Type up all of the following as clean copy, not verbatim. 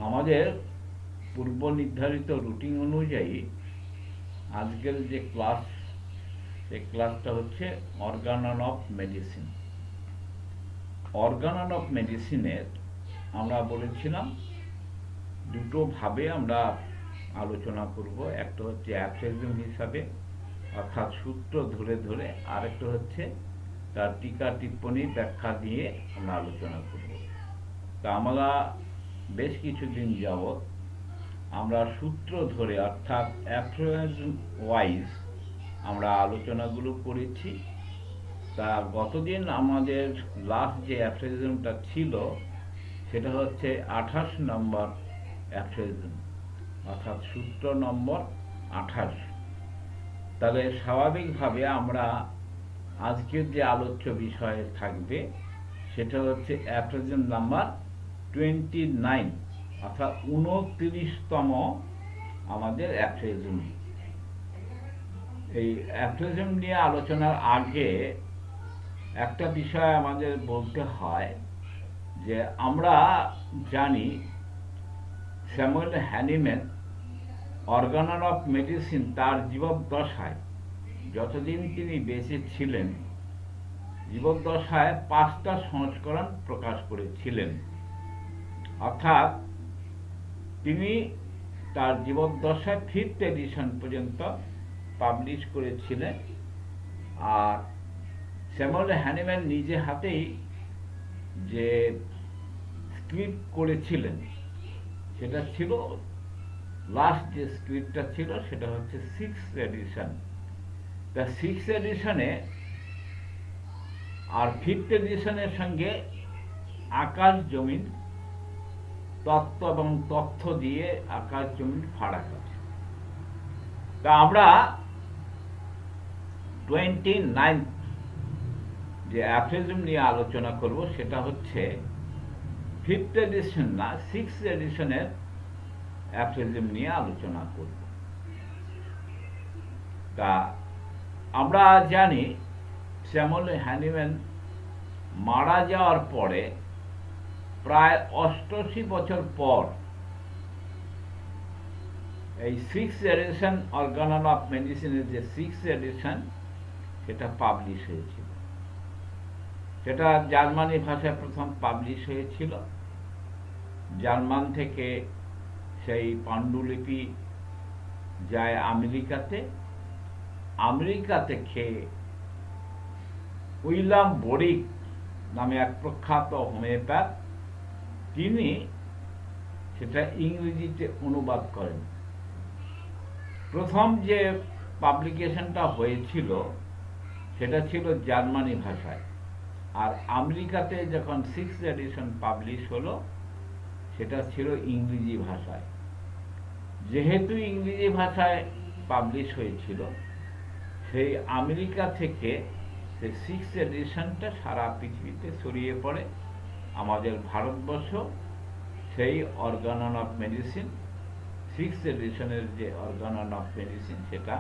আমাদের পূর্ব নির্ধারিত রুটিন অনুযায়ী আজকের যে ক্লাস, সেই ক্লাসটা হচ্ছে Organon of medicine. Organon of মেডিসিনের আমরা বলেছিলাম দুটো ভাবে আমরা আলোচনা করব। একটা হচ্ছে অ্যাফ্রেজিম হিসাবে, অর্থাৎ সূত্র ধরে ধরে, আর একটা হচ্ছে তার টিকা টিপ্পণী ব্যাখ্যা দিয়ে আমরা আলোচনা করব। তা আমরা বেশ কিছুদিন যাবৎ আমরা সূত্র ধরে, অর্থাৎ অ্যাফ্রেজিম ওয়াইজ আমরা আলোচনাগুলো করেছি। তা গতদিন আমাদের লাস্ট যে অ্যাফ্রেজিমটা ছিল সেটা হচ্ছে 28 নম্বর অ্যাফ্রেজিম, অর্থাৎ সূত্র নম্বর 28। তাহলে স্বাভাবিকভাবে আমরা আজকের যে আলোচ্য বিষয় থাকবে সেটা হচ্ছে অ্যাফ্রেজিম নাম্বার 29, অর্থাৎ 29তম আমাদের অ্যাফ্রেজিম। এই অ্যাফ্রেজিম নিয়ে আলোচনার আগে একটা বিষয় আমাদের বলতে হয় যে আমরা জানি Samuel Hahnemann Organon of medicine তার জীবদ্দশায়, যতদিন তিনি বেঁচে ছিলেন, জীবদ্দশায় 5টা সংস্করণ প্রকাশ করেছিলেন। অর্থাৎ তিনি তার জীবদ্দশায় 5th এডিশন পর্যন্ত পাবলিশ করেছিলেন। আর স্যামুয়েল হ্যানিম্যান নিজে হাতেই যে স্ক্রিপ্ট করেছিলেন সেটা ছিল, লাস্ট যে স্ক্রিপ্টটা ছিল সেটা হচ্ছে 6th এডিশন। তা 6th এডিশনে আর 5th এডিশনের সঙ্গে আকাশ জমিন তত্ত্ব এবং তথ্য দিয়ে আকাশ জমিন ফারাক আছে। তা আমরা 29 যে অ্যাফ্রেজিম নিয়ে আলোচনা করব সেটা হচ্ছে 5th এডিশন না, 6th এডিশনের অ্যাফ্রেজিম নিয়ে আলোচনা করব। তা আমরা জানি স্যামুয়েল হ্যানিম্যান মারা যাওয়ার পরে প্রায় 88 বছর পর এই 6th এডিশন অর্গানন অফ মেডিসিনের যে 6th এডিশন সেটা পাবলিশ হয়েছিল। সেটা জার্মানি ভাষায় প্রথম পাবলিশ হয়েছিল। জার্মান থেকে সেই পাণ্ডুলিপি যায় আমেরিকাতে। আমেরিকা থেকে উইলিয়াম বোরিক নামে এক প্রখ্যাত হোমিওপ্যাথ, তিনি সেটা ইংরেজিতে অনুবাদ করেন। প্রথম যে পাবলিকেশনটা হয়েছিল সেটা ছিল জার্মানি ভাষায়, আর আমেরিকাতে যখন 6th এডিশন পাবলিশ হলো সেটা ছিল ইংরেজি ভাষায়। যেহেতু ইংরেজি ভাষায় পাবলিশ হয়েছিল, সেই আমেরিকা থেকে সেই 6th এডিশনটা সারা পৃথিবীতে ছড়িয়ে পড়ে। আমাদের ভারতবর্ষ সেই অর্গানন অফ মেডিসিন, 6th এডিশনের যে অর্গানন অফ মেডিসিন, সেটা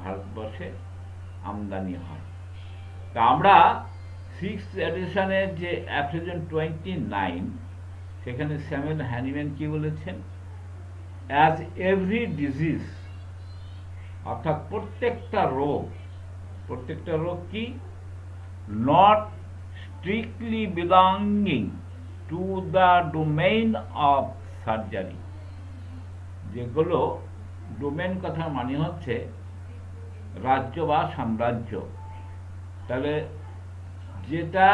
ভারতবর্ষে আমদানি হয়। তা আমরা 6th এডিশনের যে অ্যাফ্রেজিম 29, সেখানে স্যামুয়েল হ্যানিম্যান কি বলেছেন? অ্যাজ এভরি ডিজিজ, অর্থাৎ প্রত্যেকটা রোগ কি? Not strictly belonging to the domain of surgery. যেগুলো ডোমেন কথা মানে হচ্ছে রাজ্য বা সাম্রাজ্য। তাহলে যেটা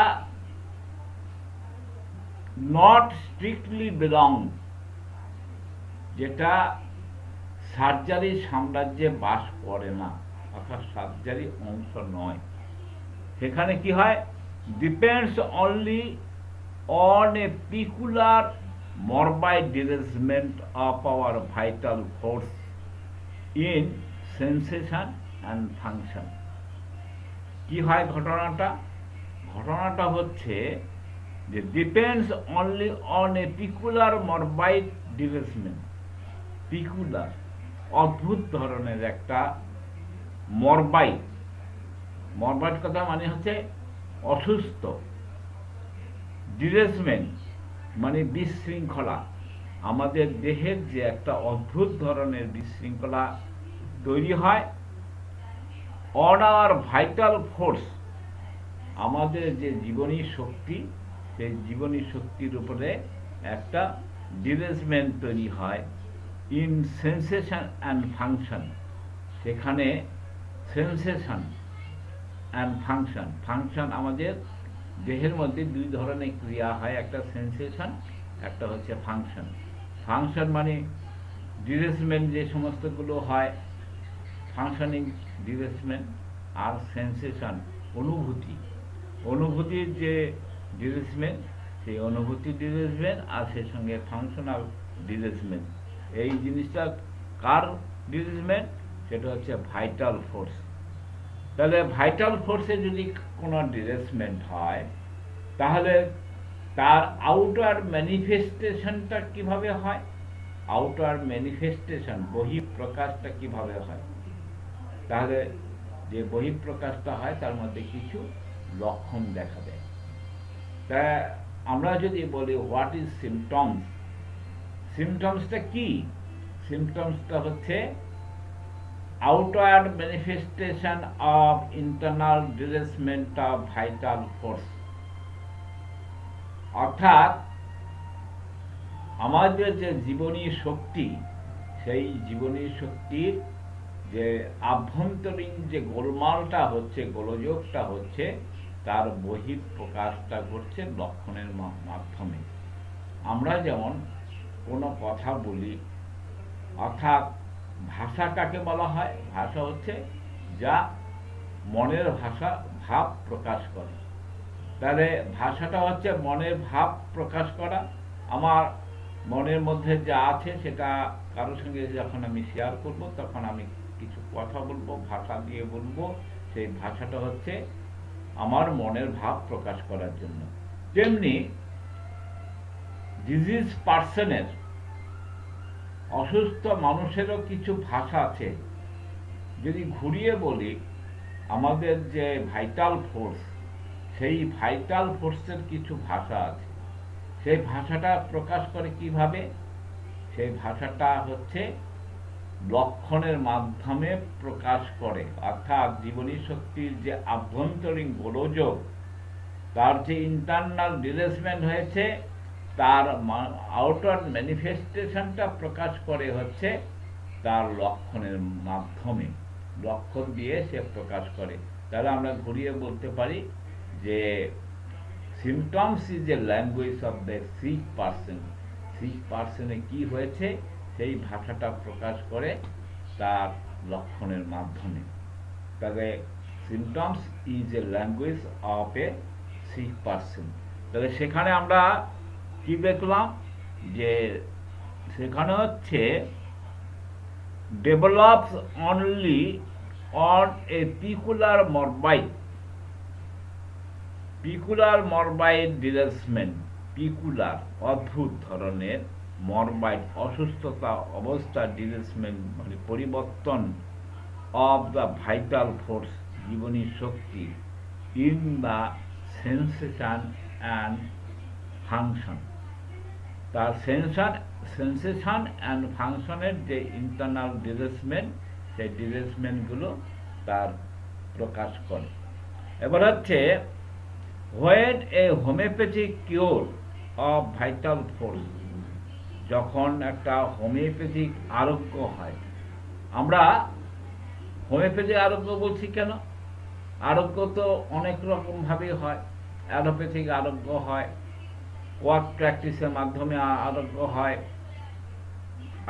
নট স্ট্রিক্টলি বিলং, যেটা সার্জারি সাম্রাজ্যে বাস করে না, অর্থাৎ সার্জারি অংশ নয়, সেখানে কি হয়? Depends only on a peculiar morbid derangement of our vital force in sensation and function। কি হয় ঘটনাটা? ঘটনাটা হচ্ছে যে depends only on a peculiar morbid derangement। Peculiar, অদ্ভুত ধরনের একটা মরবাইড। মরবাইড কথা মানে হচ্ছে অসুস্থ। ডিরেজমেন্ট মানে বিশৃঙ্খলা, আমাদের দেহের যে একটা অদ্ভুত ধরনের বিশৃঙ্খলা তৈরি হয় অন আওয়ার ভাইটাল ফোর্স, আমাদের যে জীবনী শক্তি, সেই জীবনী শক্তির উপরে একটা ডিরেজমেন্ট তৈরি হয় ইন সেন্সেশন অ্যান্ড ফাংশন। সেখানে সেন্সেশন অ্যান্ড ফাংশন, ফাংশন আমাদের দেহের মধ্যে দুই ধরনের ক্রিয়া হয়, একটা সেন্সেশন, একটা হচ্ছে ফাংশন। ফাংশন মানে ডিরেজমেন্ট যে সমস্তগুলো হয়, ফাংশনিং ডিরেজমেন্ট, আর সেন্সেশন অনুভূতি, অনুভূতির যে ডিরেজমেন্ট, সেই অনুভূতি ডিরেজমেন্ট, আর সেই সঙ্গে ফাংশনাল ডিরেজমেন্ট। এই জিনিসটা কার ডিরেজমেন্ট? সেটা হচ্ছে ভাইটাল ফোর্স। তাহলে ভাইটাল ফোর্সে যদি কোনো ডিরেজমেন্ট হয়, তাহলে তার আউটার ম্যানিফেস্টেশনটা কিভাবে হয়? আউটার ম্যানিফেস্টেশন, বহিঃপ্রকাশটা কিভাবে হয়? তাহলে যে বহিঃপ্রকাশটা হয় তার মধ্যে কিছু লক্ষণ দেখা দেয়। তা আমরা যদি বলি হোয়াট ইজ সিমটমস, সিমটমসটা কি? সিমটমসটা হচ্ছে outward manifestation of internal derangement of vital force. অর্থাৎ আমাদের যে জীবনী শক্তি, সেই জীবনী শক্তির যে আভ্যন্তরীণ যে গোলমালটা হচ্ছে, গোলযোগটা হচ্ছে, তার বহিঃপ্রকাশটা ঘটছে লক্ষণের মাধ্যমে। আমরা যেমন কোনো কথা বলি, অর্থাৎ ভাষা কাকে বলা হয়? ভাষা হচ্ছে যা মনের ভাষা, ভাব প্রকাশ করে। তাহলে ভাষাটা হচ্ছে মনের ভাব প্রকাশ করা। আমার মনের মধ্যে যা আছে সেটা কারোর সঙ্গে যখন আমি শেয়ার করব, তখন আমি কিছু কথা বলবো, ভাষা দিয়ে বলবো। সেই ভাষাটা হচ্ছে আমার মনের ভাব প্রকাশ করার জন্য। তেমনি ডিজিজ পার্সনের, অসুস্থ মানুষেরও কিছু ভাষা আছে। যদি ঘুরিয়ে বলি, আমাদের যে ভাইটাল ফোর্স, সেই ভাইটাল ফোর্সের কিছু ভাষা আছে। সেই ভাষাটা প্রকাশ করে কিভাবে? সেই ভাষাটা হচ্ছে লক্ষণের মাধ্যমে প্রকাশ করে। অর্থাৎ জীবনী শক্তির যে আভ্যন্তরীণ গোলযোগ, তার যে ইন্টারনাল ডিরেজমেন্ট হয়েছে, তার আউটার ম্যানিফেস্টেশনটা প্রকাশ করে হচ্ছে তার লক্ষণের মাধ্যমে, লক্ষণ দিয়ে সে প্রকাশ করে। তাহলে আমরা ঘুরিয়ে বলতে পারি যে symptoms is a language of the sick person. Sick পার্সনে কি হয়েছে সেই ভাষাটা প্রকাশ করে তার লক্ষণের মাধ্যমে। তবে symptoms is a language of a sick person. তবে সেখানে আমরা কি দেখলাম? যে সেখানে হচ্ছে develops only on a peculiar morbid, peculiar morbid derangement. Peculiar অদ্ভুত ধরনের, মরবাইড অসুস্থতা অবস্থা, ডিরেজমেন্ট মানে পরিবর্তন অফ দ্য ভাইটাল ফোর্স জীবনী শক্তি in the sensation and function. তার সেন্সেশন অ্যান্ড ফাংশনের যে ইন্টারনাল ডিরেজমেন্ট, সেই ডিরেজমেন্টগুলো তার প্রকাশ করে। এবার হচ্ছে when a homeopathic cure of vital force, যখন একটা হোমিওপ্যাথিক আরোগ্য হয়। আমরা হোমিওপ্যাথিক আরোগ্য বলছি কেন? আরোগ্য তো অনেক রকমভাবে হয়। অ্যালোপ্যাথিক আরোগ্য হয়, ওয়ার্ক প্র্যাকটিসের মাধ্যমে আরোগ্য হয়,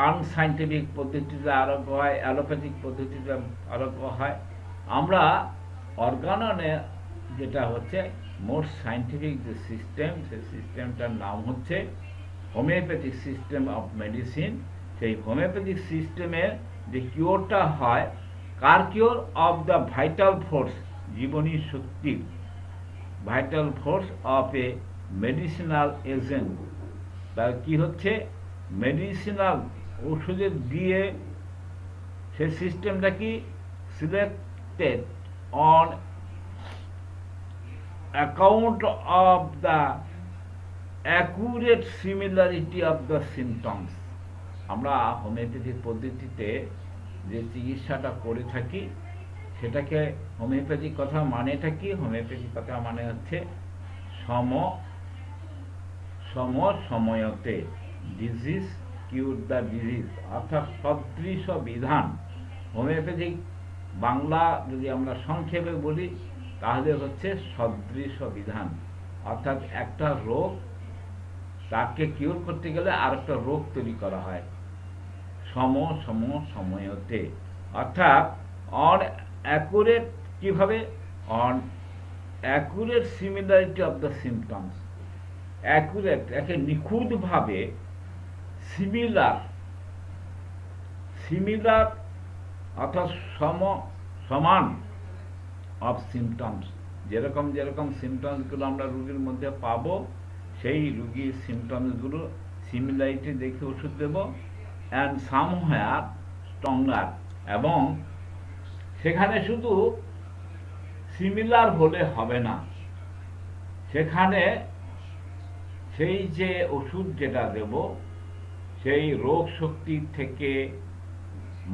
আনসাইন্টিফিক পদ্ধতিতে আরোগ্য হয়, অ্যালোপ্যাথিক পদ্ধতিতে আরোগ্য হয়। আমরা অর্গাননে যেটা হচ্ছে মোস্ট সাইন্টিফিক যে সিস্টেম, সেই সিস্টেমটার নাম হচ্ছে হোমিওপ্যাথিক সিস্টেম অফ মেডিসিন। সেই হোমিওপ্যাথিক সিস্টেমের যে কিওরটা হয়, কার cure? Of the vital force, জীবনী শক্তির, vital force of a medicinal agent. তার কি হচ্ছে? মেডিসিনাল ওষুধের দিয়ে সে সিস্টেমটা কি selected on account of the accurate similarity of the symptoms. আমরা হোমিওপ্যাথিক পদ্ধতিতে যে চিকিৎসাটা করে থাকি সেটাকে হোমিওপ্যাথিক কথা মানেটা কি? হোমিওপ্যাথিক কথা মানে হচ্ছে সম সময়তে, ডিজিজ কিউর দ্য ডিজিজ, অর্থাৎ সদৃশ বিধান। হোমিওপ্যাথিক বাংলা যদি আমরা সংক্ষেপে বলি তাহলে হচ্ছে সদৃশ বিধান, অর্থাৎ একটা রোগ তাকে কিউর করতে গেলে আর একটা রোগ তৈরি করা হয় সময়তে, অর্থাৎ অন অ্যাকুরেট। কিভাবে? On accurate similarity of the symptoms. Accurate, একে নিখুঁতভাবে, সিমিলার অর্থাৎ সমান অফ সিমটমস। যেরকম যেরকম সিমটমসগুলো আমরা রুগীর মধ্যে পাবো সেই রুগীর সিমটমসগুলো সিমিলারিটি দেখে ওষুধ দেব, অ্যান্ড সামহার স্ট্রঙ্গার। এবং সেখানে শুধু সিমিলার হলে হবে না, সেখানে সেই যে ওষুধ যেটা দেব সেই রোগ শক্তি থেকে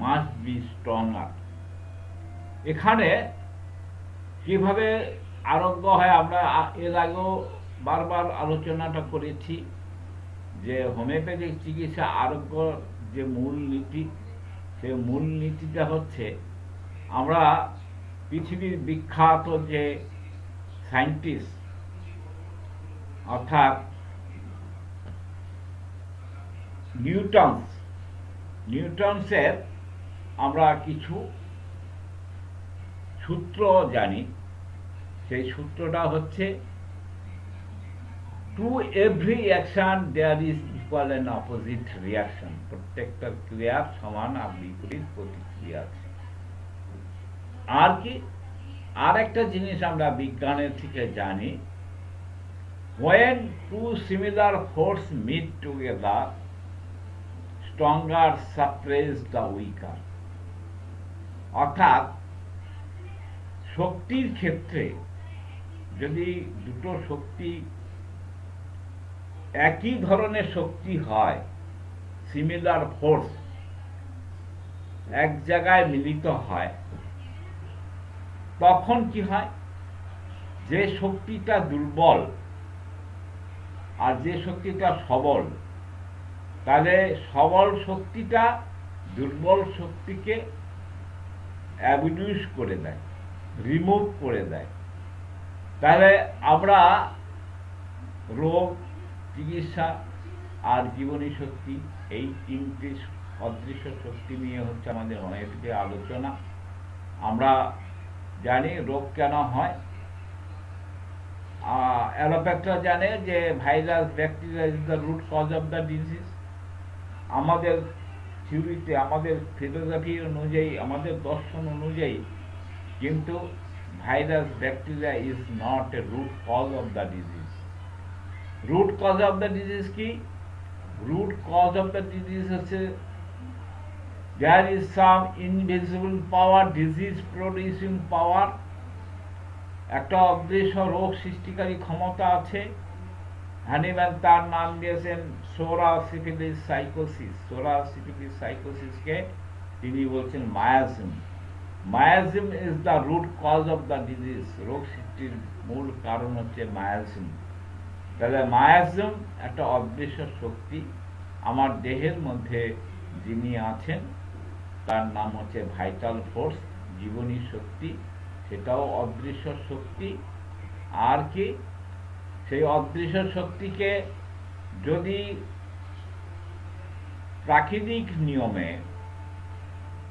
মাস্ট বি স্ট্রঙ্গার। এখানে কিভাবে আরোগ্য হয় আমরা এর আগেও বারবার আলোচনাটা করেছি যে হোমিওপ্যাথিক চিকিৎসা আরোগ্য যে মূল নীতি, সেই মূল নীতিটা হচ্ছে আমরা পৃথিবীর বিখ্যাত যে সায়েন্টিস্ট অর্থাৎ নিউটনসের আমরা কিছু সূত্র জানি। সেই সূত্রটা হচ্ছে to every action there is equal and opposite reaction. প্রত্যেকটা ক্রিয়ার সমান আর বিপরীত প্রতিক্রিয়া আছে। আর কি আর একটা জিনিস আমরা বিজ্ঞানের থেকে জানি, when two similar forces meet together, stronger suppress the weaker। অর্থাৎ শক্তির ক্ষেত্রে যদি দুটো শক্তি একই ধরনের শক্তি হয়, সিমিলার ফোর্স এক জায়গায় মিলিত হয়, তখন কি হয়? যে শক্তিটা দুর্বল আর যে শক্তিটা সবল, তাহলে সবল শক্তিটা দুর্বল শক্তিকে অ্যাবডিউস করে দেয়, রিমুভ করে দেয়। তাহলে আমরা রোগ চিকিৎসা আর জীবনী শক্তি, এই তিনটি অদৃশ্য শক্তি নিয়ে হচ্ছে আমাদের হোমিওপ্যাথিক আলোচনা। আমরা জানি রোগ কেন হয়। অ্যালোপ্যাথরা জানে যে virus, bacteria is the root cause of the disease. আমাদের থিওরিতে, আমাদের ফিলোসফি অনুযায়ী, আমাদের দর্শন অনুযায়ী কিন্তু virus, bacteria is not a root cause of the disease. Root cause of the disease কি? Root cause of the disease হচ্ছে there is some invisible power, disease producing power, একটা অদৃশ্য রোগ সৃষ্টিকারী ক্ষমতা আছে। হ্যানিম্যান তার নাম দিয়েছেন সোরা সিফিলিস সাইকোসিস। সোরা সিফিলিস সাইকোসিসকে তিনি বলছেন miasm. Miasm is the root cause of the disease. রোগ সৃষ্টির মূল কারণ হচ্ছে মায়াজম। তাহলে মায়াজম একটা অদৃশ্য শক্তি। আমার দেহের মধ্যে যিনি আছেন তার নাম হচ্ছে ভাইটাল ফোর্স, জীবনী শক্তি। সেটাও অদৃশ্য শক্তি। আর কি? সেই অদৃশ্য শক্তিকে যদি প্রাকৃতিক নিয়মে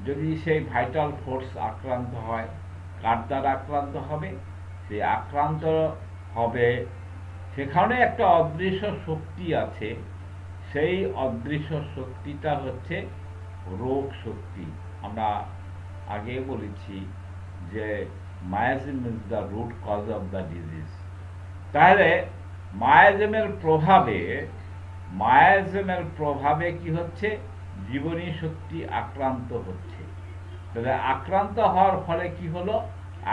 যদি সেই ভাইটাল ফোর্স আক্রান্ত হয়, কার দ্বারা আক্রান্ত হবে? সেই আক্রান্ত হবে, সেখানে একটা অদৃশ্য শক্তি আছে। সেই অদৃশ্য শক্তিটা হচ্ছে রোগ শক্তি। আমরা আগে বলেছি যে miasm is the root cause of the disease. তাহলে মায়াজমের প্রভাবে কি হচ্ছে? জীবনী শক্তি আক্রান্ত হচ্ছে। তাহলে আক্রান্ত হওয়ার ফলে কি হলো?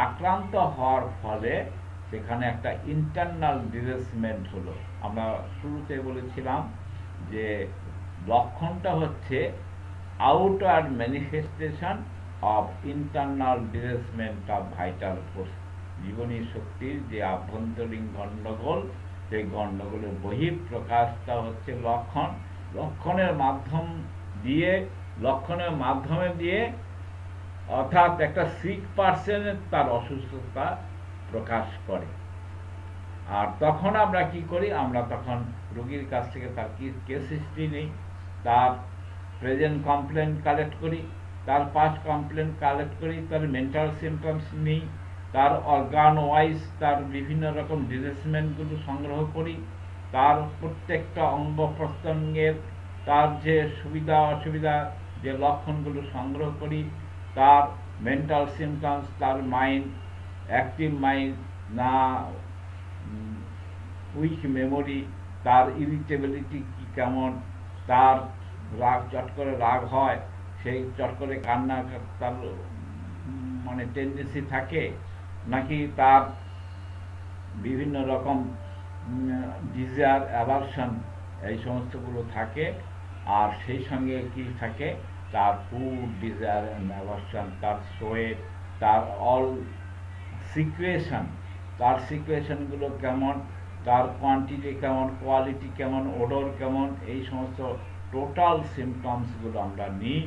আক্রান্ত হওয়ার ফলে সেখানে একটা ইন্টারনাল ডিরেসমেন্ট হলো। আমরা শুরুতে বলেছিলাম যে লক্ষণটা হচ্ছে outer manifestation of internal derangement of vital force. জীবনী শক্তির যে আভ্যন্তরীণ গণ্ডগোল, সেই গণ্ডগোলের বহিঃপ্রকাশটা হচ্ছে লক্ষণ। লক্ষণের মাধ্যমে দিয়ে অর্থাৎ একটা সিক পার্সনের তার অসুস্থতা প্রকাশ করে। আর তখন আমরা কি করি, আমরা তখন রোগীর কাছ থেকে তার কেস হিস্ট্রি নিই, তার প্রেজেন্ট কমপ্লেন কালেক্ট করি, তার পাস্ট কমপ্লেন কালেক্ট করি, তার মেন্টাল সিমটমস নিই, তার অর্গান ওয়াইজ তার বিভিন্ন রকম ডিরেসমেন্টগুলো সংগ্রহ করি, তার প্রত্যেকটা অঙ্গ প্রত্যঙ্গের তার যে সুবিধা অসুবিধা যে লক্ষণগুলো সংগ্রহ করি, তার মেন্টাল সিমটমস, তার মাইন্ড অ্যাক্টিভ মাইন্ড না উইক মেমোরি, তার ইরিটেবিলিটি কি কেমন, তার চট করে রাগ হয়, সেই চট করে কান্না তার মানে টেন্ডেন্সি থাকে, নাকি তার বিভিন্ন রকম ডিজায়ার অ্যাভারশন এই সমস্তগুলো থাকে। আর সেই সঙ্গে কি থাকে, তার ফুড ডিজায়ার অ্যান্ড অ্যাভারশন, তার সোয়েট, তার অল সিক্রেশন, তার সিক্রেশনগুলো কেমন, তার কোয়ান্টিটি কেমন, কোয়ালিটি কেমন, ওডর কেমন, এই সমস্ত টোটাল সিমটমসগুলো আমরা নিই,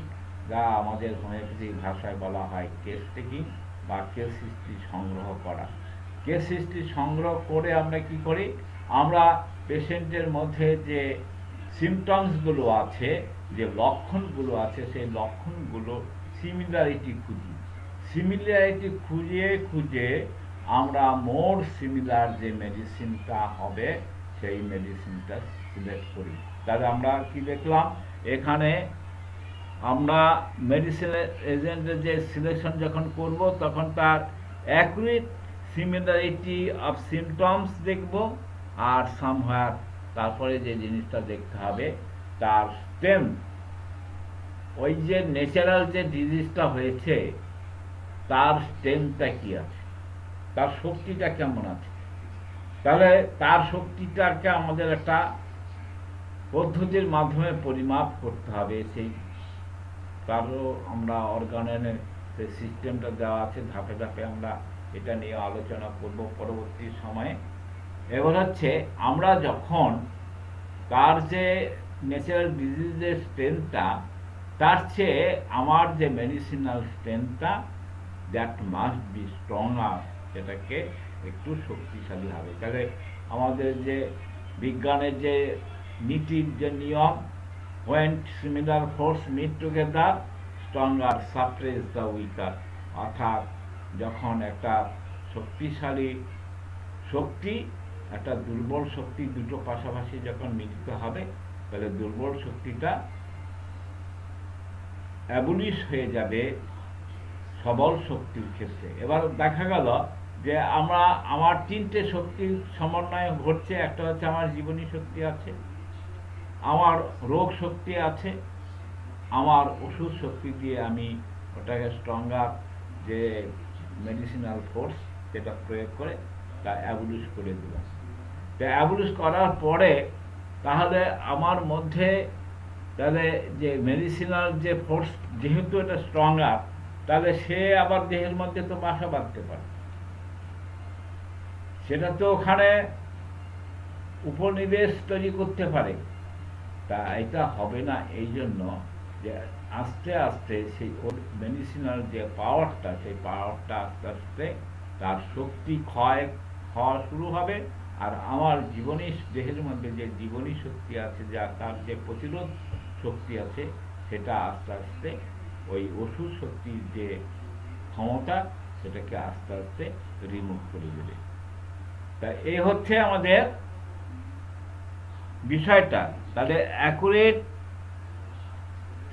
যা আমাদের হোমিওপ্যাথিক ভাষায় বলা হয় কেস টেকিং বা কেস হিস্ট্রি সংগ্রহ করা। কেস হিস্ট্রি সংগ্রহ করে আমরা কি করি, আমরা পেশেন্টের মধ্যে যে সিমটমসগুলো আছে, যে লক্ষণগুলো আছে, সেই লক্ষণগুলো সিমিলারিটি খুঁজি। সিমিলারিটি খুঁজে আমরা মোর সিমিলার যে মেডিসিনটা হবে সেই মেডিসিনটা সিলেক্ট করি। তাহলে আমরা কি দেখলাম, এখানে আমরা মেডিসিনের এজেন্টের যে সিলেকশন যখন করব, তখন তার অ্যাকুরেট সিমিলারিটি অফ সিমটমস দেখব, আর সামহার তারপরে যে জিনিসটা দেখতে হবে, তার স্টেম, ওই যে ন্যাচারাল যে ডিজিজটা হয়েছে তার স্টেমটা কি আছে, তার শক্তিটা কেমন আছে। তাহলে তার শক্তিটাকে আমাদের একটা পদ্ধতির মাধ্যমে পরিমাপ করতে হবে। সেই তারও আমরা অর্গানের যে সিস্টেমটা দেওয়া আছে, ধাপে ধাপে আমরা এটা নিয়ে আলোচনা করব পরবর্তী সময়ে। এবার হচ্ছে আমরা যখন তার যে ন্যাচারাল ডিজিজের স্ট্রেংথটা, তার চেয়ে আমার যে মেডিসিনাল স্ট্রেংথটা দ্যাট মাস্ট বি স্ট্রঙ্গার, সেটাকে একটু শক্তিশালী হবে। তাহলে আমাদের যে বিজ্ঞানের যে নীতির যে নিয়ম, when similar force meet together, stronger suppress the weaker, অর্থাৎ যখন একটা শক্তিশালী শক্তি একটা দুর্বল শক্তি দুটো পাশাপাশি যখন মিলিত হবে, তাহলে দুর্বল শক্তিটা অ্যাবলিশ হয়ে যাবে সবল শক্তির ক্ষেত্রে। এবার দেখা গেল যে আমার তিনটে শক্তির সমন্বয় ঘটছে। একটা হচ্ছে আমার জীবনী শক্তি আছে, আমার রোগ শক্তি আছে, আমার ওষুধ শক্তি দিয়ে আমি ওটাকে স্ট্রঙ্গার যে মেডিসিনাল ফোর্স সেটা প্রয়োগ করে তা অ্যাবলিশ করে দিলাম। তা অ্যাবলিশ করার পরে তাহলে আমার মধ্যে তাহলে যে মেডিসিনাল যে ফোর্স যেহেতু এটা স্ট্রঙ্গার, তাহলে সে আবার দেহের মধ্যে তো বাসা বাঁধতে পারে, সেটা তো ওখানে উপনিবেশ তৈরি করতে পারে। তা এটা হবে না, এই জন্য যে আস্তে আস্তে সেই মেডিসিনাল যে পাওয়ারটা, সেই পাওয়ারটা আস্তে আস্তে তার শক্তি ক্ষয় হওয়া শুরু হবে। আর আমার জীবনী দেহের মধ্যে যে জীবনী শক্তি আছে, যা তার যে প্রতিরোধ শক্তি আছে, সেটা আস্তে আস্তে ওই ওষুধ শক্তির যে ক্ষমতা, সেটাকে আস্তে আস্তে রিমুভ করে দেবে। তা এই হচ্ছে আমাদের বিষয়টা। তাহলে accurate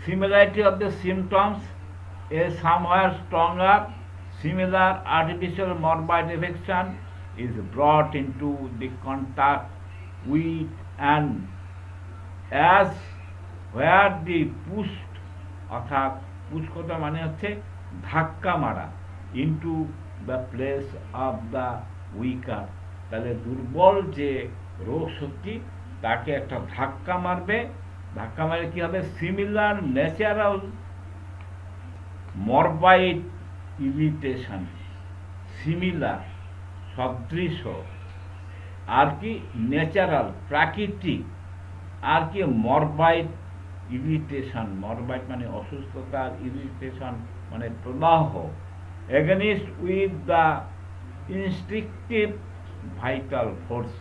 similarity of the symptoms is somewhere stronger, similar artificial morbid affection is brought into the contact with and as where the pushed, অর্থাৎ পুশ কথা মানে হচ্ছে ধাক্কা মারা, into the place of the weaker, তাহলে দুর্বল যে রোগ শক্তি তাকে একটা ধাক্কা মারবে, ধাক্কা মারলে কি হবে, সিমিলার ন্যাচারাল মরবাইড ইরিটেশন, সিমিলার সদৃশ, আর কি ন্যাচারাল প্রাকৃতিক, আর কি মরবাইড ইরিটেশন, মরবাইড মানে অসুস্থতা, ইরিটেশন মানে প্রদাহ, against with the instinctive vital force,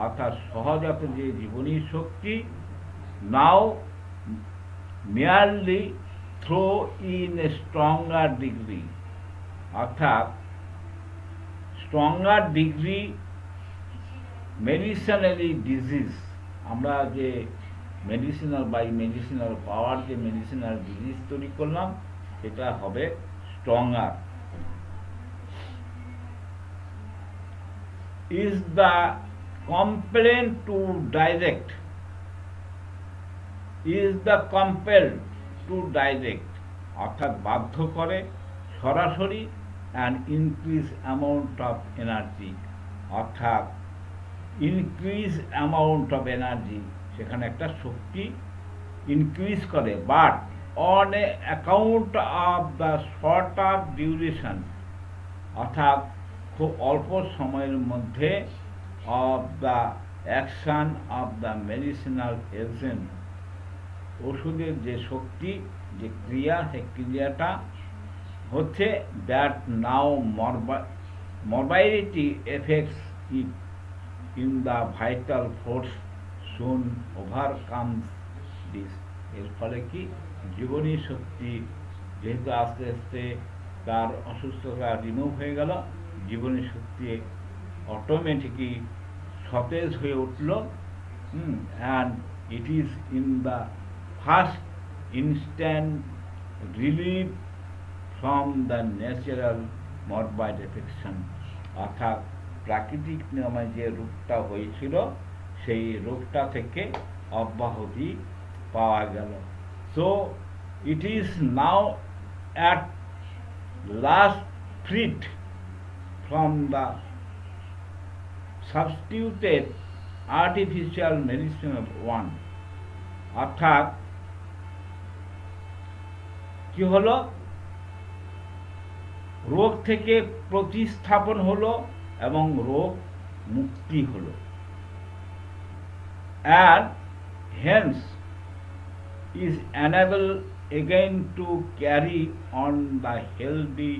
অর্থাৎ সহজাত যে জীবনী শক্তি, now merely throw in a stronger degree, অর্থাৎ স্ট্রঙ্গার ডিগ্রি মেডিসিনালি ডিজিজ, আমরা যে মেডিসিনাল বাই মেডিসিনাল পাওয়ার যে মেডিসিনাল ডিজিজ তৈরি করলাম সেটা হবে stronger. is the compelled to direct, is the compelled to direct, অর্থাৎ বাধ্য করে সরাসরি and increase amount of energy, অর্থাৎ increase amount of energy, সেখানে একটা শক্তি ইনক্রিজ করে, but on a account of the shorter duration, অর্থাৎ খুব অল্প সময়ের মধ্যে of the action of the medicinal agent, ওষুধের যে শক্তি, যে ক্রিয়া, সেই ক্রিয়াটা হচ্ছে that now morbidity effects it in the vital force soon overcomes this. এর ফলে কি জীবনী শক্তি যেহেতু আস্তে আস্তে তার অসুস্থতা রিমুভ হয়ে গেল, জীবনী শক্তি অটোমেটিকলি সতেজ হয়ে উঠল, and it is in the first instant relieve from the natural morbid affection, অর্থাৎ প্রাকৃতিক নিয়মে যে রোগটা হয়েছিল সেই রোগটা থেকে অব্যাহতি পাওয়া গেল। So it is now at last ফ্রিড from the substituted artificial medicine of one, অর্থাৎ কি হলো, রোগ থেকে প্রতিস্থাপন হলো এবং রোগ মুক্তি হলো, and hence is enabled again to carry on the healthy,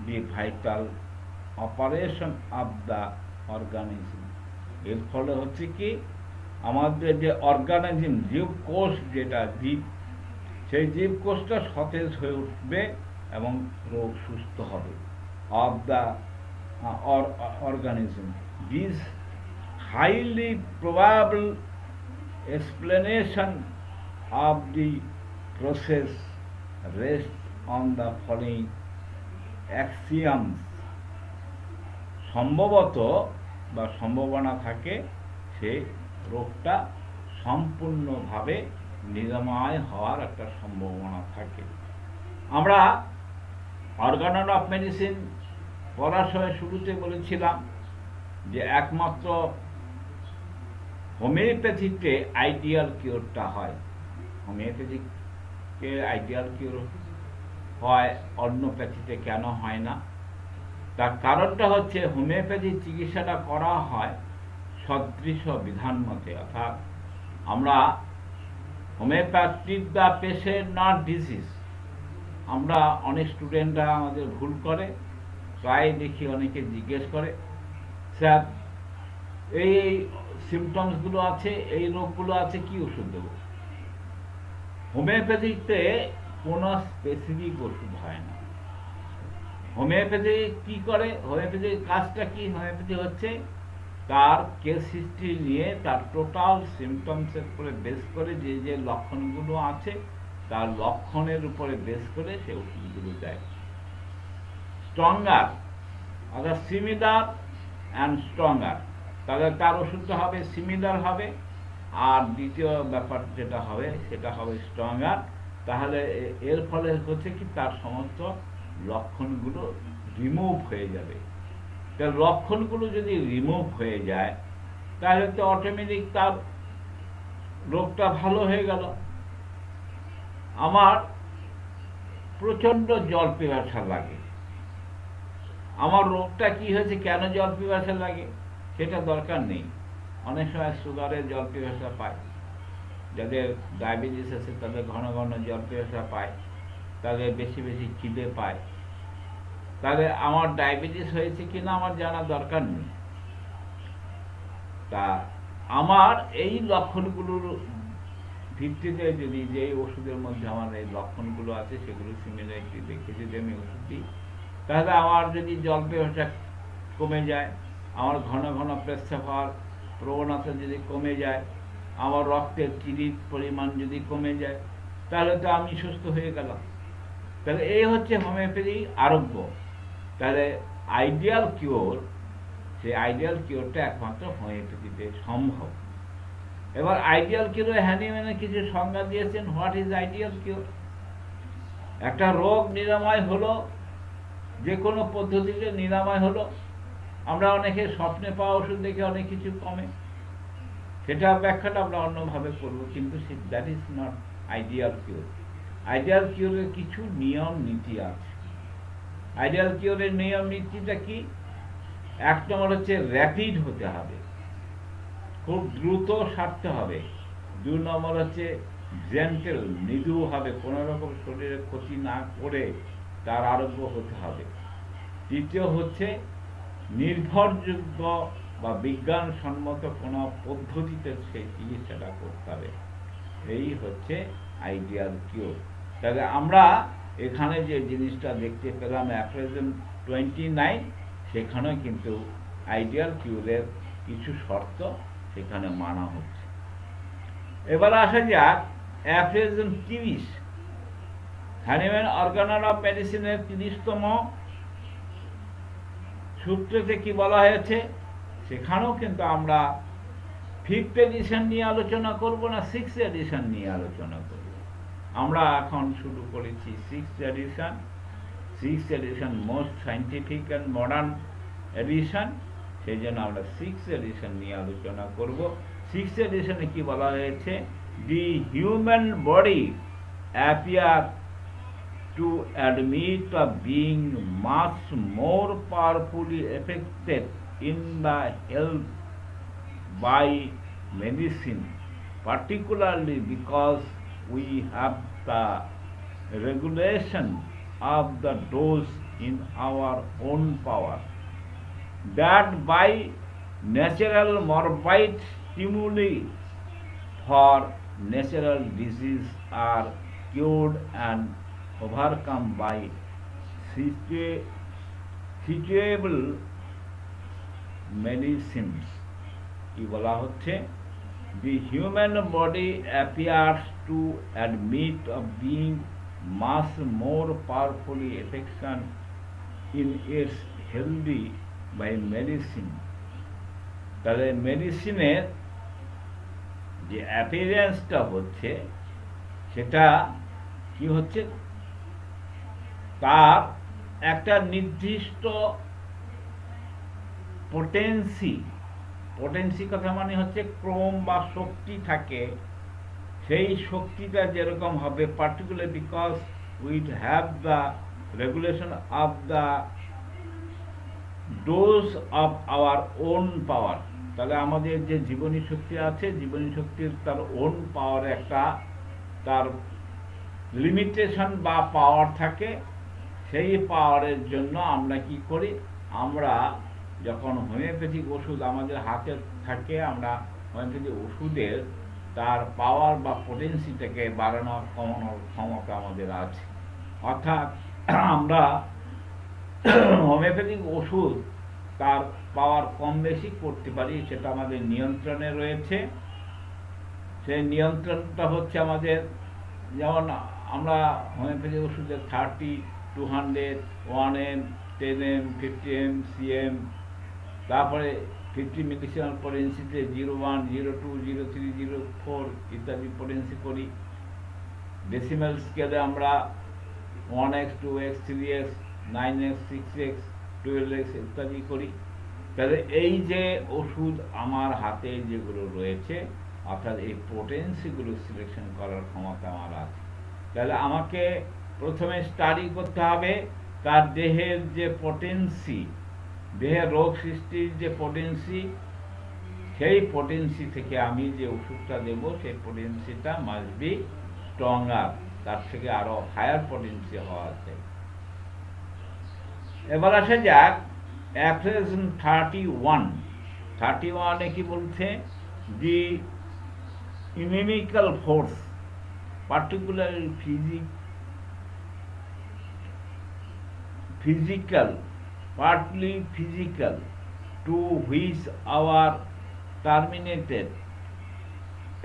the vital operation of the organism. এর ফলে হচ্ছে কি আমাদের যে অর্গানিজম, জীবকোষ, যেটা জীব, সেই জীবকোষটা সতেজ হয়ে উঠবে এবং রোগ সুস্থ হবে of the organism. This highly probable explanation of the process rest on the following axioms, সম্ভবত বা সম্ভাবনা থাকে সেই রোগটা সম্পূর্ণভাবে নিরাময় হওয়ার একটা সম্ভাবনা থাকে। আমরা অর্গানন অফ মেডিসিন পড়ার সময় শুরুতে বলেছিলাম যে একমাত্র হোমিওপ্যাথিতে আইডিয়াল কিওরটা হয়, হোমিওপ্যাথিকে আইডিয়াল কিওর হয়, অন্যপ্যাথিতে কেন হয় না? তার কারণটা হচ্ছে হোমিওপ্যাথি চিকিৎসাটা করা হয় সদৃশ বিধান মতে, অর্থাৎ আমরা homeopathic the patient not disease. আমরা অনেক স্টুডেন্টরা আমাদের ভুল করে, প্রায় দেখি অনেকে জিজ্ঞেস করে, স্যার এই সিমটমসগুলো আছে, এই রোগগুলো আছে, কি ওষুধ দেবো? হোমিওপ্যাথিতে কোনো স্পেসিফিক ওষুধ হয় না। হোমিওপ্যাথি কি করে, হোমিওপ্যাথির কাজটা কি? হোমিওপ্যাথি হচ্ছে তার কেস হিস্ট্রি নিয়ে তার টোটাল সিমটমসের উপরে বেস করে যে যে লক্ষণগুলো আছে তার লক্ষণের উপরে বেস করে সে ওষুধগুলো দেয়। স্ট্রঙ্গার অর্থাৎ সিমিলার অ্যান্ড স্ট্রঙ্গার, তাহলে তার ওষুধটা হবে সিমিলার হবে, আর দ্বিতীয় ব্যাপার যেটা হবে সেটা হবে স্ট্রঙ্গার। তাহলে এর ফলে হচ্ছে কি তার সমস্ত লক্ষণগুলো রিমুভ হয়ে যাবে। তার লক্ষণগুলো যদি রিমুভ হয়ে যায় তাহলে তো অটোমেটিক তার রোগটা ভালো হয়ে গেল। আমার প্রচণ্ড জল পিপাসা লাগে, আমার রোগটা কি হয়েছে, কেন জল পিপাসা লাগে সেটা দরকার নেই। অনেক সময় সুগারের জল পিপাসা পায়, যাদের ডায়াবেটিস আছে তাদের ঘন ঘন জল পিপাসা পায়, তাদের বেশি বেশি খিদে পায়। তাহলে আমার ডায়াবেটিস হয়েছে কিনা আমার জানা দরকার নেই। তা আমার এই লক্ষণগুলোর ভিত্তিতে যদি যে ওষুধের মধ্যে আমার এই লক্ষণগুলো আছে সেগুলো সিমিলারিটি দেখে যদি আমি ওষুধ দিই, তাহলে আমার যদি জল পিপাসা কমে যায়, আমার ঘন ঘন পেচ্ছাপ হওয়ার প্রবণতা যদি কমে যায়, আমার রক্তের চিনির পরিমাণ যদি কমে যায়, তাহলে তো আমি সুস্থ হয়ে গেলাম। তাহলে এই হচ্ছে হোমিওপ্যাথি আরোগ্য। তাহলে আইডিয়াল কিওর, সেই আইডিয়াল কিওরটা একমাত্র হোমিওপ্যাথিতে সম্ভব। এবার আইডিয়াল কিওর হ্যানিম্যানে কিছু সংজ্ঞা দিয়েছেন। What is ideal cure? একটা রোগ নিরাময় হলো, যে কোনো পদ্ধতিতে নিরাময় হলো। আমরা অনেকে স্বপ্নে পাওয়া ওষুধ দেখে অনেক কিছু কমে, সেটা ব্যাখ্যাটা আমরা অন্যভাবে করবো, কিন্তু that is not ideal cure. Ideal কিওরের কিছু নিয়ম নীতি আছে। আইডিয়াল কিওরের নিয়ম নীতিটা কি? এক নম্বর হচ্ছে র্যাপিড হতে হবে, খুব দ্রুত সারতে হবে। 2 নম্বর হচ্ছে জেন্টেল, মৃদু হবে, কোনো রকম শরীরে ক্ষতি না করে তার আরোগ্য হতে হবে। 3য় হচ্ছে নির্ভরযোগ্য বা বিজ্ঞানসম্মত কোনো পদ্ধতিতে সেই চিকিৎসাটা করতে হবে। এই হচ্ছে আইডিয়াল কিওর। তাহলে আমরা এখানে যে জিনিসটা দেখতে পেলাম অ্যাফ্রিজম 29, সেখানেও কিন্তু আইডিয়াল কিওরের কিছু শর্ত সেখানে মানা হচ্ছে। এবার আসা যাক অ্যাফ্রিজম 30, হ্যানিম্যান অর্গানাল অফ মেডিসিনের 30তম সূত্রতে কি বলা হয়েছে, সেখানেও কিন্তু আমরা 5th এডিশন নিয়ে আলোচনা করব না 6th এডিশন নিয়ে আলোচনা করব। আমরা এখন শুরু করেছি 6th edition. 6th edition most scientific and modern edition, সেই জন্য আমরা 6th এডিশন নিয়ে আলোচনা করব। 6th এডিশনে কি বলা হয়েছে? দি human body appear to admit of being much more powerfully affected in the health by medicine, particularly because we have the regulation of the dose in our own power, that by natural morbid stimuli for natural disease are cured and overcome by suitable medicines। কি বলা হচ্ছে? The human body appears to admit of being much more powerfully affected in its healthy by medicine। তাহলে মেডিসিনের যে অ্যাপিয়ারেন্সটা হচ্ছে সেটা কি হচ্ছে? তার একটা নির্দিষ্ট পোটেন্সি কথা মানে হচ্ছে ক্রম বা শক্তি থাকে। সেই শক্তিটা যেরকম হবে, particular because we have the regulation of the dose of our own power. তাহলে আমাদের যে জীবনী শক্তি আছে, জীবনী শক্তির তার ওন পাওয়ার একটা তার লিমিটেশন বা পাওয়ার থাকে। সেই পাওয়ারের জন্য আমরা কি করি? আমরা যখন হোমিওপ্যাথিক ওষুধ আমাদের হাতে থাকে, আমরা হোমিওপ্যাথিক ওষুধের তার পাওয়ার বা পোটেন্সিটাকে বাড়ানোর কমানোর ক্ষমতা আমাদের আছে। অর্থাৎ আমরা হোমিওপ্যাথিক ওষুধ তার পাওয়ার কম বেশি করতে পারি, সেটা আমাদের নিয়ন্ত্রণে রয়েছে। সেই নিয়ন্ত্রণটা হচ্ছে আমাদের, যেমন আমরা হোমিওপ্যাথিক ওষুধের 30, 200, 1M, 10M, 50M, CM, তারপরে 50 মেডিসিনাল পোটেন্সিতে 01, 02, 03, 04 ইত্যাদি পোটেন্সি করি। ডেসিমাল স্কেলে আমরা 1x, 2x, 3x, 9x, 6x, 12x ইত্যাদি করি। তাহলে এই যে ওষুধ আমার হাতে যেগুলো রয়েছে, অর্থাৎ এই পোটেন্সিগুলো সিলেকশন করার ক্ষমতা আমার আছে। তাহলে আমাকে প্রথমে স্টাডি করতে হবে তার দেহের যে পটেন্সি, দেহের রোগ সৃষ্টির যে পটেন্সি, সেই পটেন্সি থেকে আমি যে ওষুধটা দেব সেই পটেন্সিটা মাস্ট বি স্ট্রঙ্গার, তার থেকে আরো হায়ার পটেন্সি হওয়া চাই। এবার আসা যাক অ্যাপ্লিকেশন 31 কি বলছে, দি inimical force, particularly partly physical, to which our terminated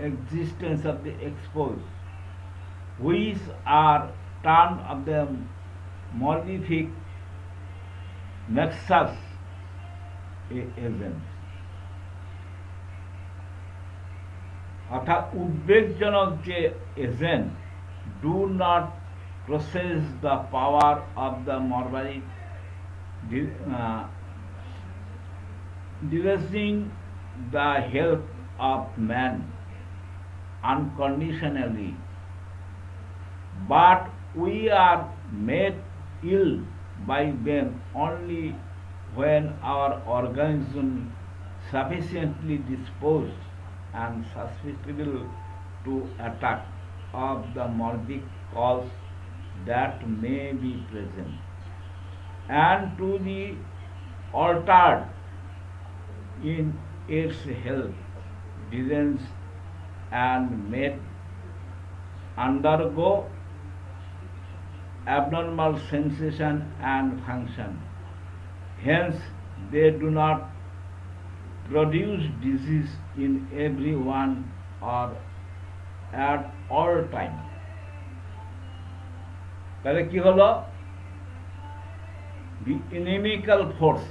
existence of the exposed, which are termed of the morbific nexus agents, অর্থাৎ উদ্বেগজনক যে agent do not process the power of the morbific deranging the health of man unconditionally, but we are made ill by them only when our organism sufficiently disposed and susceptible to attack of the morbid cause that may be present, and to the altered in its health, disease, and made undergo abnormal sensation and function. Hence, they do not produce disease in everyone or at all time. তাহলে কি হলো, the inimical force,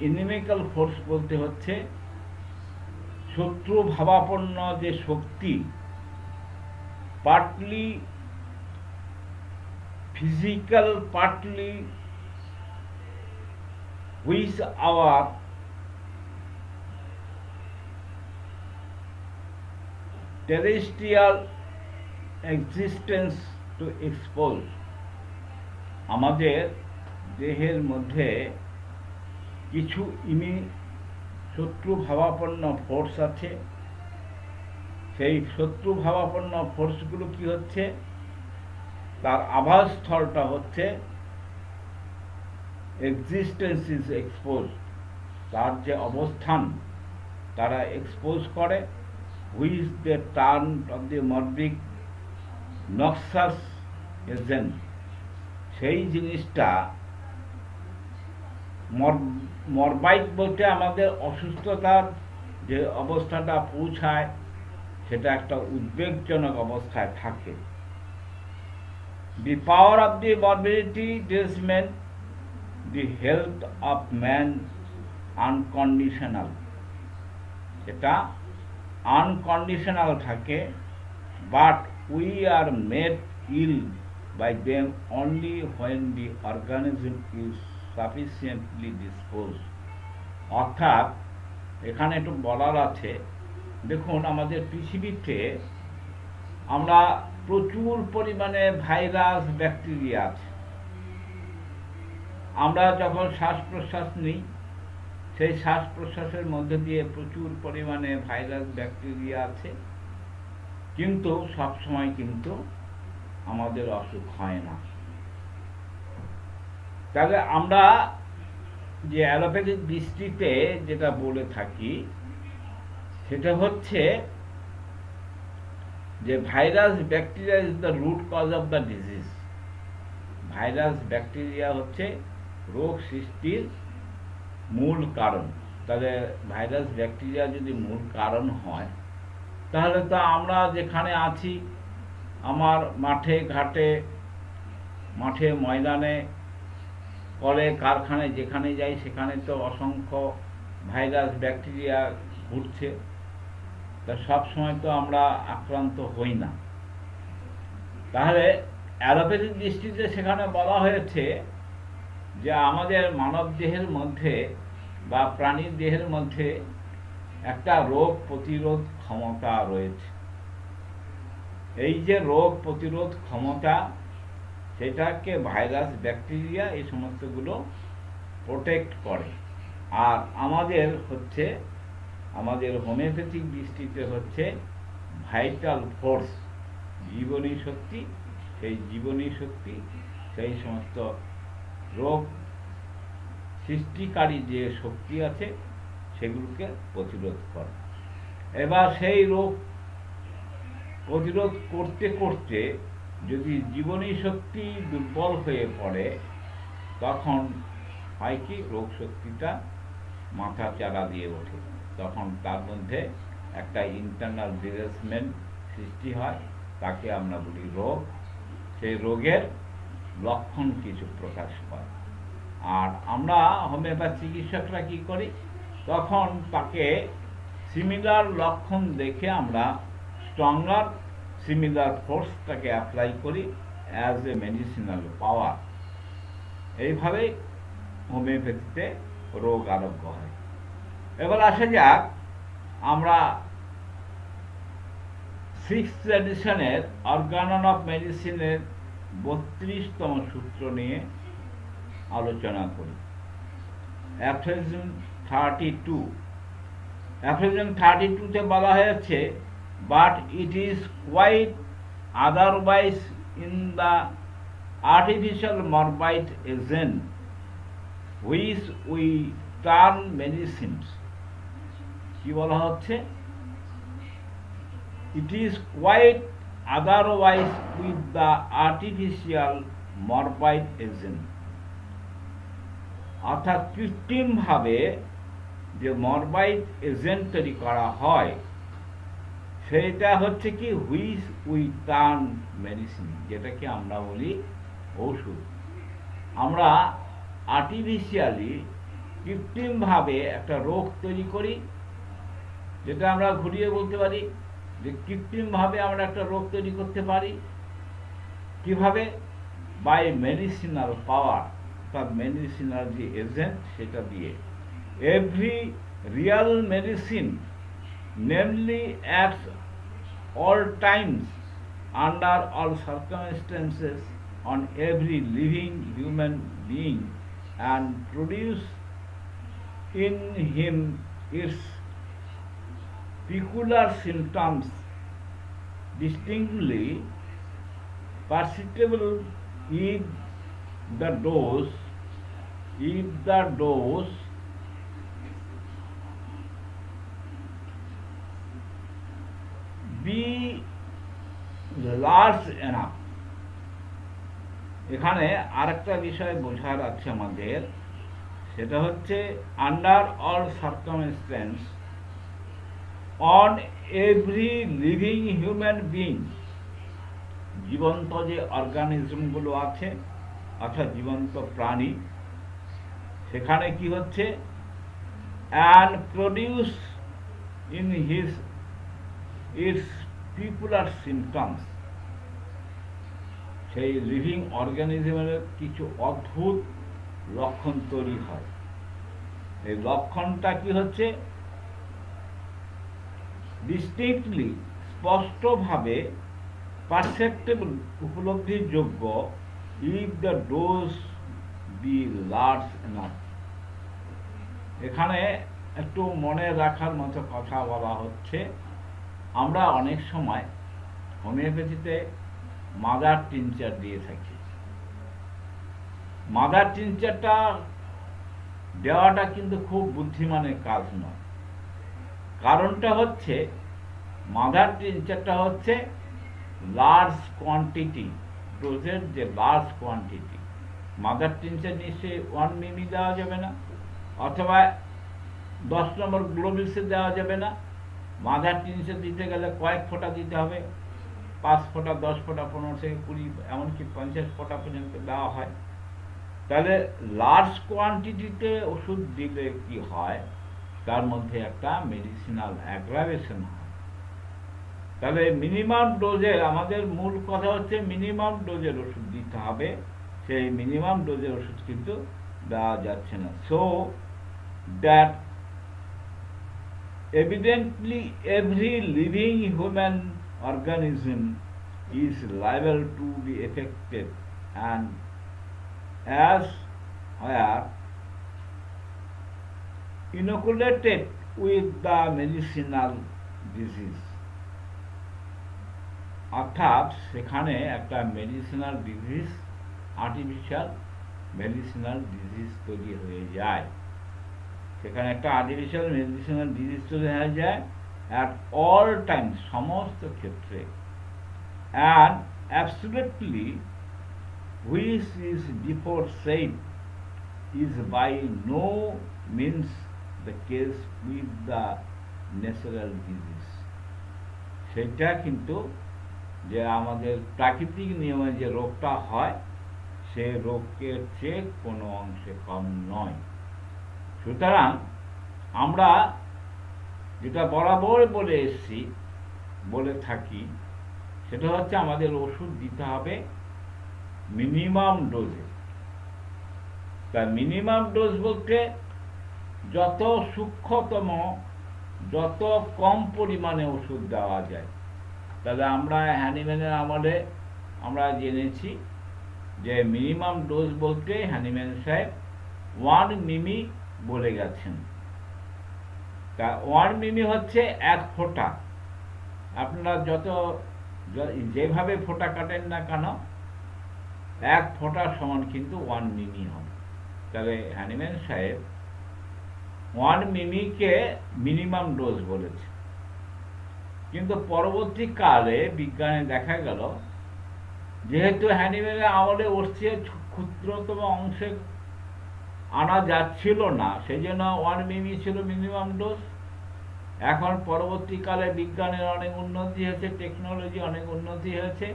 inimical force বলতে হচ্ছে শত্রু ভাবাপন্ন যে শক্তি, partly physical, partly which our terrestrial existence to expose, আমাদের দেহের মধ্যে কিছু শত্রু ভাবাপন্ন ফোর্স আছে। সেই শত্রু ভাবাপন্ন ফোর্সগুলো কি হচ্ছে, তার আবাসস্থলটা হচ্ছে এক্সিস্টেন্স ইজ এক্সপোজ, তার যে অবস্থান তারা এক্সপোজ করে, which the turn of the morbific noxious agent, সেই জিনিসটা মরবাইক বলতে আমাদের অসুস্থতার যে অবস্থাটা পৌঁছায় সেটা একটা উদ্বেগজনক অবস্থায় থাকে। The power of the morbidity ডিসমেন্ট the health of man unconditional, এটা unconditional থাকে, but we are made ill by them only when the organism is sufficiently disposed. অর্থাৎ এখানে একটু বলার আছে, দেখুন আমাদের পৃথিবীতে আমরা প্রচুর পরিমাণে ভাইরাস ব্যাকটেরিয়া আছে। আমরা যখন শ্বাস প্রশ্বাস নিই সেই শ্বাস প্রশ্বাসের মধ্যে দিয়ে প্রচুর পরিমাণে ভাইরাস ব্যাকটেরিয়া আছে, কিন্তু সবসময় কিন্তু আমাদের অসুখ হয় না। তাহলে আমরা যে অ্যালোপ্যাথিক দৃষ্টিতে যেটা বলে থাকি সেটা হচ্ছে যে virus bacteria is the root cause of the disease. Virus bacteria হচ্ছে রোগ সৃষ্টির মূল কারণ। তাহলে ভাইরাস ব্যাকটেরিয়া যদি মূল কারণ হয়, তাহলে তো আমরা যেখানে আছি, আমার মাঠে ঘাটে, মাঠে ময়দানে, কলে কারখানায় যেখানে যাই সেখানে তো অসংখ্য ভাইরাস ব্যাকটেরিয়া ঘুরছে। তা সব সময় তো আমরা আক্রান্ত হই না। তাহলে অ্যালোপ্যাথিক দৃষ্টিতে সেখানে বলা হয়েছে যে আমাদের মানব দেহের মধ্যে বা প্রাণীর দেহের মধ্যে একটা রোগ প্রতিরোধ ক্ষমতা রয়েছে। এই যে রোগ প্রতিরোধ ক্ষমতা, সেটাকে ভাইরাস, ব্যাকটেরিয়া এই সমস্তগুলো প্রোটেক্ট করে। আর আমাদের হোমিওপ্যাথিক দৃষ্টিতে হচ্ছে ভাইটাল ফোর্স, জীবনী শক্তি। সেই জীবনী শক্তি সেই সমস্ত রোগ সৃষ্টিকারী যে শক্তি আছে সেগুলোকে প্রতিরোধ করে। এবার সেই রোগ প্রতিরোধ করতে করতে যদি জীবনী শক্তি দুর্বল হয়ে পড়ে, তখন হয় কি, রোগ শক্তিটা মাথা চাড়া দিয়ে ওঠে। তখন তার মধ্যে একটা ইন্টারনাল ডিসপ্লেসমেন্ট সৃষ্টি হয়, তাকে আমরা বলি রোগ। সেই রোগের লক্ষণ কিছু প্রকাশ পায়। আর আমরা হোমিওপ্যাথি চিকিৎসকরা কি করি, তখন তাকে সিমিলার লক্ষণ দেখে আমরা স্ট্রঙ্গার সিমিলার ফোর্সটাকে অ্যাপ্লাই করি অ্যাজ এ মেডিসিনাল পাওয়ার। এইভাবে হোমিওপ্যাথিতে রোগ আরোগ্য হয়। এবার আসা যাক আমরা 6th এডিশনের অর্গানন অফ মেডিসিনের 32তম সূত্র নিয়ে আলোচনা করি। অ্যাফ্রিজম 32। অ্যাফ্রিজম 32-তে বলা হয়েছে, but it is quite otherwise in the artificial morbid agent which we turn medicines. কি বলা হচ্ছে? It is quite otherwise with the artificial morbid agent। অর্থাৎ কৃত্রিমভাবে যে মরবাইড এজেন্ট তৈরি করা হয়, সেটা হচ্ছে কি হুইচ উই টার্ন মেডিসিন, যেটাকে আমরা বলি ঔষধ। আমরা আর্টিফিশিয়ালি কৃত্রিমভাবে একটা রোগ তৈরি করি, যেটা আমরা ঘুরিয়ে বলতে পারি যে কৃত্রিমভাবে আমরা একটা রোগ তৈরি করতে পারি। কিভাবে? বাই মেডিসিনাল পাওয়ার, অর্থাৎ মেডিসিনাল যে এজেন্ট সেটা দিয়ে। Every Real medicine namely acts all Times under all circumstances on every living human being and produce in him it's peculiar symptoms distinctly perceptible if the dose be large enough। এখানে আরেকটা বিষয় বোঝার আছে আমাদের, সেটা হচ্ছে under all circumstance on every living human being. জীবন্ত যে অর্গানিজমগুলো আছে, অর্থাৎ জীবন্ত প্রাণী, সেখানে কি হচ্ছে, and produce in it's peculiar symptoms. সেই লিভিং অর্গানিজমের কিছু অদ্ভুত লক্ষণ তৈরি হয়। এই লক্ষণটা কি হচ্ছে, ডিস্টিংক্টলি, স্পষ্টভাবে, পারসেপ্টেবল, উপলব্ধির যোগ্য, if the dose be large enough. এখানে একটু মনে রাখার মতো কথা বলা হচ্ছে, আমরা অনেক সময় হোমিওপ্যাথিতে মাদার টিনচার দিয়ে থাকি। মাদার টিনচারটা দেওয়াটা কিন্তু খুব বুদ্ধিমানের কাজ নয়। কারণটা হচ্ছে, মাদার টিনচারটা হচ্ছে লার্জ কোয়ান্টিটি, ডোজের যে লার্জ কোয়ান্টিটি। মাদার টিনচার নিশ্চয়ই 1 মিলি দেওয়া যাবে না, অথবা 10 নম্বর গ্লোবিলসে দেওয়া যাবে না। মাদার টিনচার দিতে গেলে কয়েক ফোঁটা দিতে হবে, 5 ফোঁটা, 10 ফোঁটা, 15 থেকে 20, এমনকি 50 ফোঁটা পর্যন্ত দেওয়া হয়। তাহলে লার্জ কোয়ান্টিটিতে ওষুধ দিলে কি হয়, তার মধ্যে একটা মেডিসিনাল অ্যাগ্রাভেশন হয়। তাহলে মিনিমাম ডোজের, আমাদের মূল কথা হচ্ছে মিনিমাম ডোজের ওষুধ দিতে হবে। সেই মিনিমাম ডোজের ওষুধ কিন্তু দেওয়া যাচ্ছে না। So that evidently every living human organism is liable to be affected, and as where inoculated with the medicinal disease, অর্থাৎ সেখানে একটা medicinal disease, artificial medicinal disease তৈরি হয়ে যায়, সেখানে একটা আর্টিফিশিয়াল মেডিসিনাল ডিজিজ তৈরি হয়ে যায় অ্যাট অল টাইম, সমস্ত ক্ষেত্রে। And absolutely which is before said is by no means the case with the natural disease। সেটা কিন্তু যে আমাদের প্রাকৃতিক নিয়মে যে রোগটা হয় সে রোগের চেয়ে কোনো অংশে কম নয়। সুতরাং আমরা যেটা বরাবর বলে এসছি, বলে থাকি, সেটা হচ্ছে আমাদের ওষুধ দিতে হবে মিনিমাম ডোজে। তা মিনিমাম ডোজ বলতে যত সূক্ষ্মতম, যত কম পরিমাণে ওষুধ দেওয়া যায়। তাহলে আমরা হ্যানিম্যানের আমলে আমরা জেনেছি যে মিনিমাম ডোজ বলতে হ্যানিম্যান সাহেব 1 মিমি বলে গেছেন। তা 1 মিমি হচ্ছে 1 ফোঁটা। আপনারা যেভাবে ফোঁটা কাটেন না কেন, 1 ফোঁটা সমান কিন্তু 1 মিমি হবে। তাহলে হ্যানিম্যান সাহেব 1 মিমিকে মিনিমাম ডোজ বলেছে। কিন্তু পরবর্তীকালে বিজ্ঞানে দেখা গেল, যেহেতু হ্যানিম্যানের আমলে ওষুধ ক্ষুদ্রতম অংশে আনা যাচ্ছিল না, সেই জন্য 1 মিমি ছিল মিনিমাম ডোজ। এখন পরবর্তীকালে বিজ্ঞানের অনেক উন্নতি হয়েছে, টেকনোলজি অনেক উন্নতি হয়েছে,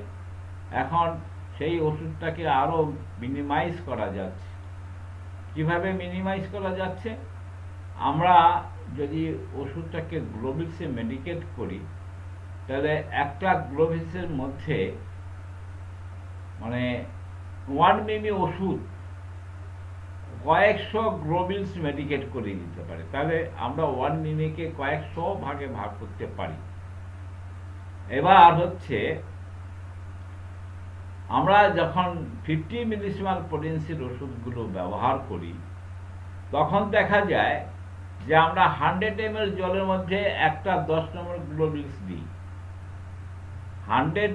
এখন সেই ওষুধটাকে আরও মিনিমাইজ করা যাচ্ছে। কিভাবে মিনিমাইজ করা যাচ্ছে? আমরা যদি ওষুধটাকে গ্লোভিক্সে মেডিকেট করি, তাহলে একটা গ্লোভিক্সের মধ্যে মানে 1 মিমি ওষুধ কয়েকশো গ্লোভিক্স মেডিকেট করে দিতে পারে। তাহলে আমরা 1 মিমিকে কয়েকশো ভাগে ভাগ করতে পারি। এবার হচ্ছে আমরা যখন 50 মিলিসিমাল পোটেন্সির ওষুধগুলো ব্যবহার করি, তখন দেখা যায় যে আমরা 100 ml জলের মধ্যে একটা 10 নম্বর গ্লোভিক্স দিই। 100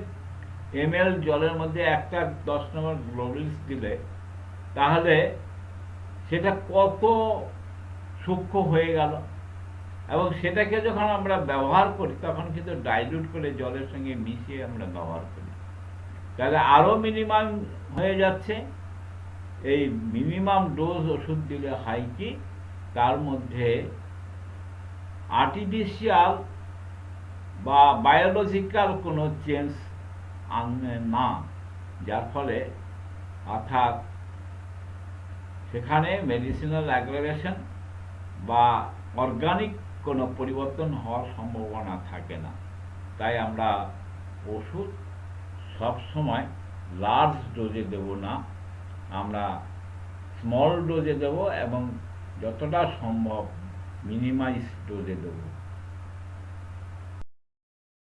ml জলের মধ্যে একটা 10 নম্বর গ্লোভিক্স দিলে তাহলে সেটা কত সূক্ষ্ম হয়ে গেল। এবং সেটাকে যখন আমরা ব্যবহার করি তখন কিন্তু ডাইলিউট করে জলের সঙ্গে মিশিয়ে আমরা ব্যবহার করি, তাহলে আরও মিনিমাম হয়ে যাচ্ছে। এই মিনিমাম ডোজ ওষুধ দিলে হয় কি, তার মধ্যে আর্টিফিশিয়াল বা বায়োলজিক্যাল কোনো চেঞ্জ আনবে না, যার ফলে অর্থাৎ সেখানে মেডিসিনাল অ্যাগ্রেগেশন বা অর্গানিক কোনো পরিবর্তন হওয়ার সম্ভাবনা থাকে না। তাই আমরা ওষুধ সবসময় লার্জ ডোজে দেব না, আমরা স্মল ডোজে দেব এবং যতটা সম্ভব মিনিমাইজ ডোজে দেব।